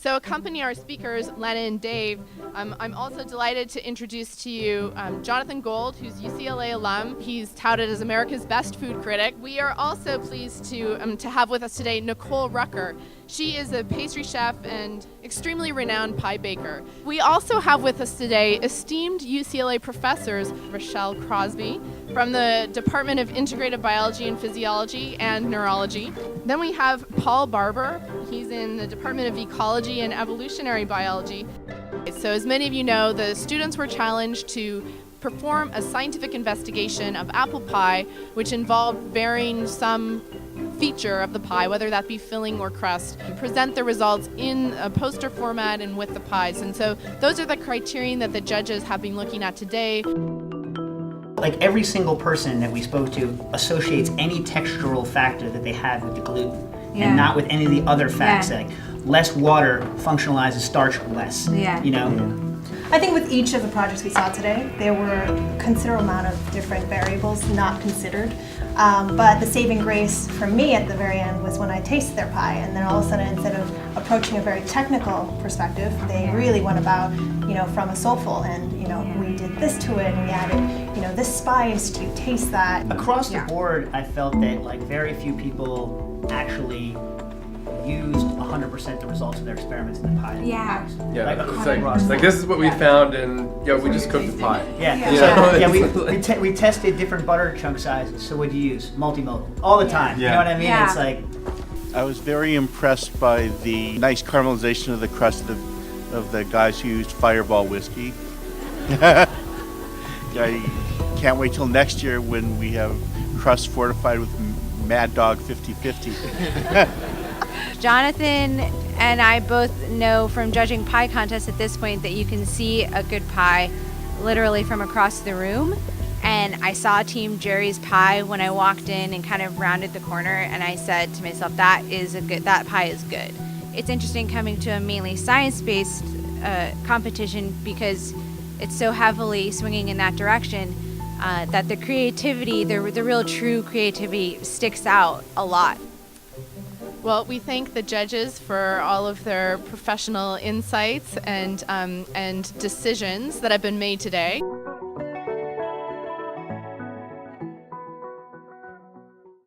So accompanying our speakers, Lennon and Dave, I'm also delighted to introduce to you Jonathan Gold, who's UCLA alum. He's touted as America's best food critic. We are also pleased to have with us today Nicole Rucker. She is a pastry chef and extremely renowned pie baker. We also have with us today esteemed UCLA professors Rochelle Crosby from the Department of Integrative Biology and Physiology and Neurology. Then we have Paul Barber. He's in the Department of Ecology and Evolutionary Biology. So as many of you know, the students were challenged to perform a scientific investigation of apple pie, which involved varying some feature of the pie, whether that be filling or crust, and present the results in a poster format and with the pies. And so those are the criterion that the judges have been looking at today. Like every single person that we spoke to associates any textural factor that they have with the gluten and not with any of the other facts. Like less water functionalizes starch less. You know? I think with each of the projects we saw today, there were a considerable amount of different variables not considered. But the saving grace for me at the very end was when I tasted their pie, and then all of a sudden, instead of approaching a very technical perspective, they really went about, from a soulful, and we did this to it, and we added, this spice. Do you taste that? Across the board, I felt that like very few people actually used 100% the results of their experiments in the pie. Yeah, Like, it's like this is what we found, and we just cooked the pie. We tested different butter chunk sizes. So what'd you use? Multimodal all the time. You know what I mean? It's like I was very impressed by the nice caramelization of the crust of the guys who used Fireball whiskey. I can't wait till next year when we have crust fortified with Mad Dog 50/50. Jonathan and I both know from judging pie contests at this point that you can see a good pie literally from across the room. And I saw Team Jerry's pie when I walked in and kind of rounded the corner, and I said to myself, that pie is good. It's interesting coming to a mainly science-based competition because it's so heavily swinging in that direction that the creativity, the real true creativity sticks out a lot. Well, we thank the judges for all of their professional insights and decisions that have been made today.